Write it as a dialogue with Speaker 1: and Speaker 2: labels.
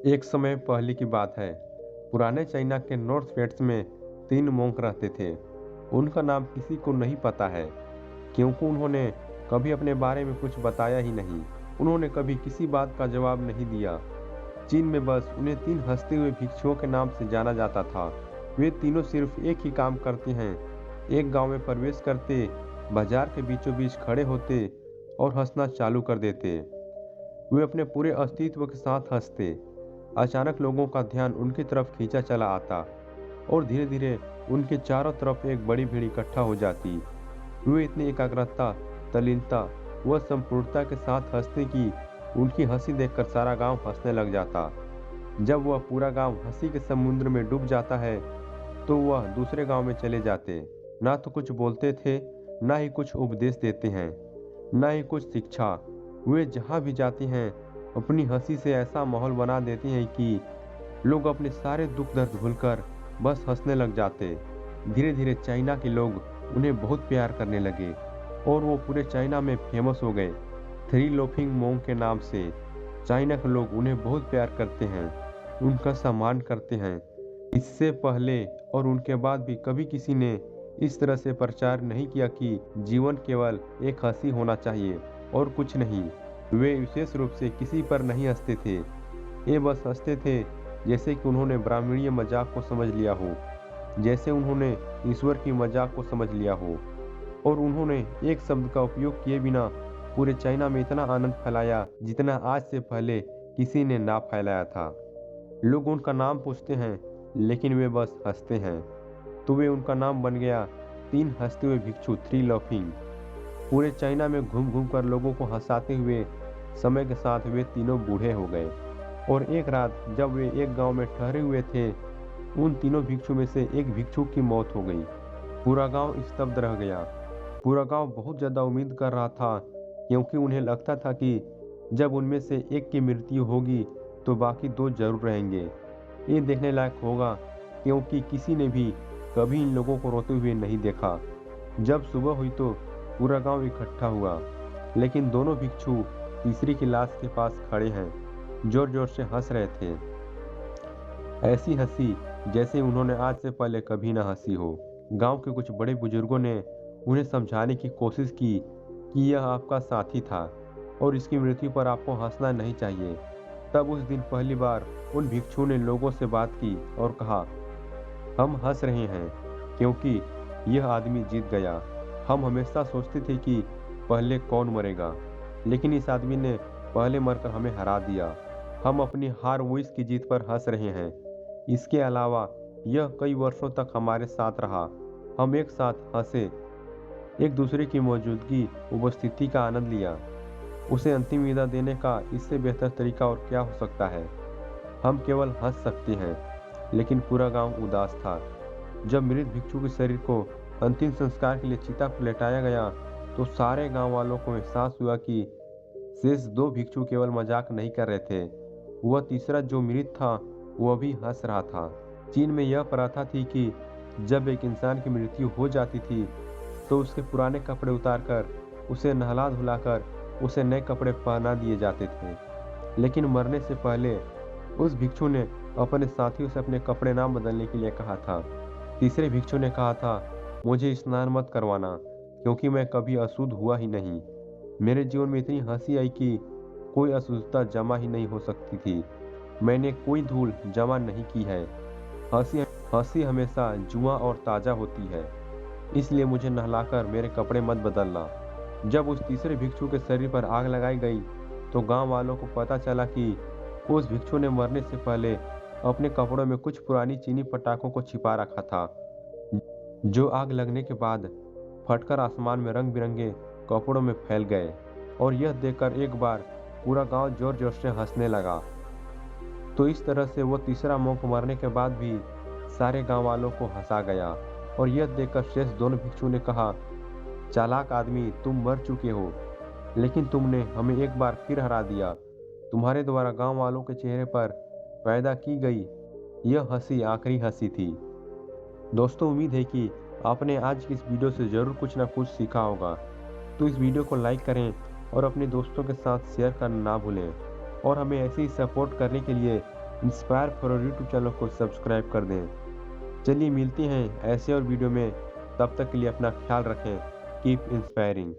Speaker 1: एक समय पहले की बात है। पुराने चाइना के नॉर्थ वेस्ट में 3 मोंक रहते थे। उनका नाम किसी को नहीं पता है, क्योंकि उन्होंने कभी अपने बारे में कुछ बताया ही नहीं। उन्होंने कभी किसी बात का जवाब नहीं दिया। चीन में बस उन्हें 3 हंसते हुए भिक्षुओं के नाम से जाना जाता था। वे तीनों सिर्फ एक ही काम करते हैं। एक गांव में प्रवेश करते, बाजार के बीचों बीच खड़े होते और हंसना चालू कर देते। वे अपने पूरे अस्तित्व के साथ हंसते। अचानक लोगों का ध्यान उनकी तरफ खींचा चला आता और धीरे धीरे उनके चारों तरफ एक बड़ी भीड़ इकट्ठा हो जाती। वे इतनी एकाग्रता, तल्लीनता व संपूर्णता के साथ हंसते कि उनकी हंसी देखकर सारा गांव हंसने लग जाता। जब वह पूरा गांव हंसी के समुद्र में डूब जाता है तो वह दूसरे गांव में चले जाते। ना तो कुछ बोलते थे, ना ही कुछ उपदेश देते हैं, ना ही कुछ शिक्षा। वे जहां भी जाते हैं अपनी हंसी से ऐसा माहौल बना देते हैं कि लोग अपने सारे दुख दर्द भूलकर बस हंसने लग जाते। धीरे धीरे चाइना के लोग उन्हें बहुत प्यार करने लगे और वो पूरे चाइना में फेमस हो गए, थ्री लोफिंग मोंग के नाम से। चाइना के लोग उन्हें बहुत प्यार करते हैं, उनका सम्मान करते हैं। इससे पहले और उनके बाद भी कभी किसी ने इस तरह से प्रचार नहीं किया कि जीवन केवल एक हंसी होना चाहिए और कुछ नहीं। वे विशेष रूप से किसी पर नहीं हंसते थे। ये बस हंसते थे जैसे कि उन्होंने ब्राह्मणीय मजाक को समझ लिया हो, जैसे उन्होंने ईश्वर की मजाक को समझ लिया हो। और उन्होंने एक शब्द का उपयोग किए बिना पूरे चाइना में इतना आनंद फैलाया जितना आज से पहले किसी ने ना फैलाया था। लोग उनका नाम पूछते हैं, लेकिन वे बस हंसते हैं। तो वे उनका नाम बन गया 3 हंसते हुए भिक्षु, थ्री लाफिंग। पूरे चाइना में घूम घूम कर लोगों को हंसाते हुए समय के साथ वे तीनों बूढ़े हो गए। और एक रात जब वे एक गांव में ठहरे हुए थे, उन तीनों भिक्षु में से एक भिक्षु की मौत हो गई। पूरा गांव स्तब्ध रह गया। पूरा गांव बहुत ज्यादा उम्मीद कर रहा था, क्योंकि उन्हें लगता था कि जब उनमें से एक की मृत्यु होगी तो बाकी 2 जरूर रहेंगे। ये देखने लायक होगा, क्योंकि किसी ने भी कभी इन लोगों को रोते हुए नहीं देखा। जब सुबह हुई तो पूरा गांव इकट्ठा हुआ, लेकिन दोनों भिक्षु तीसरी की लाश के पास खड़े हैं, जोर जोर से हंस रहे थे। ऐसी हंसी जैसे उन्होंने आज से पहले कभी ना हंसी हो। गांव के कुछ बड़े बुजुर्गों ने उन्हें समझाने की कोशिश की कि यह आपका साथी था और इसकी मृत्यु पर आपको हंसना नहीं चाहिए। तब उस दिन पहली बार उन भिक्षुओं ने लोगों से बात की और कहा, हम हंस रहे हैं क्योंकि यह आदमी जीत गया। हम हमेशा सोचते थे कि पहले कौन मरेगा, लेकिन इस आदमी ने पहले मरकर हमें हरा दिया। हम अपनी हार वो इसकी जीत पर हंस रहे हैं। इसके अलावा यह कई वर्षों तक हमारे साथ रहा। हम एक साथ हंसे, एक दूसरे की मौजूदगी, उपस्थिति का आनंद लिया। उसे अंतिम विदा देने का इससे बेहतर तरीका और क्या हो सकता है। हम केवल हंस सकते हैं। लेकिन पूरा गांव उदास था। जब मृत भिक्षु के शरीर को अंतिम संस्कार के लिए चिता पर लेटाया गया तो सारे गांव वालों को एहसास हुआ कि शेष 2 भिक्षु केवल मजाक नहीं कर रहे थे। वह तीसरा जो मृत था वह भी हंस रहा था। चीन में यह प्रथा थी कि जब एक इंसान की मृत्यु हो जाती थी तो उसके पुराने कपड़े उतारकर उसे नहला धुलाकर उसे नए कपड़े पहना दिए जाते थे। लेकिन मरने से पहले उस भिक्षु ने अपने साथियों से अपने कपड़े ना बदलने के लिए कहा था। तीसरे भिक्षु ने कहा था, मुझे स्नान मत करवाना, क्योंकि मैं कभी अशुद्ध हुआ ही नहीं। मेरे जीवन में इतनी हंसी आई कि कोई अशुद्धता जमा ही नहीं हो सकती थी। मैंने कोई धूल जमा नहीं की है। हंसी हंसी हमेशा जुआ और ताजा होती है, इसलिए मुझे नहलाकर मेरे कपड़े मत बदलना। जब उस तीसरे भिक्षु के शरीर पर आग लगाई गई तो गांव वालों को पता चला कि उस भिक्षु ने मरने से पहले अपने कपड़ों में कुछ पुरानी चीनी पटाखों को छिपा रखा था, जो आग लगने के बाद फटकर आसमान में रंग बिरंगे कपड़ों में फैल गए। और यह देखकर एक बार पूरा गांव जोर जोर से हंसने लगा। तो इस तरह से वो तीसरा मोंक मरने के बाद भी सारे गांव वालों को हंसा गया। और यह देखकर शेष दोनों भिक्षु ने कहा, चालाक आदमी, तुम मर चुके हो, लेकिन तुमने हमें एक बार फिर हरा दिया। तुम्हारे द्वारा गांव वालों के चेहरे पर पैदा की गई यह हंसी आखिरी हंसी थी। दोस्तों, उम्मीद है कि आपने आज की इस वीडियो से ज़रूर कुछ ना कुछ सीखा होगा। तो इस वीडियो को लाइक करें और अपने दोस्तों के साथ शेयर करना ना भूलें। और हमें ऐसे ही सपोर्ट करने के लिए इंस्पायर फॉर यूट्यूब चैनल को सब्सक्राइब कर दें। चलिए मिलते हैं ऐसे और वीडियो में, तब तक के लिए अपना ख्याल रखें। Keep inspiring.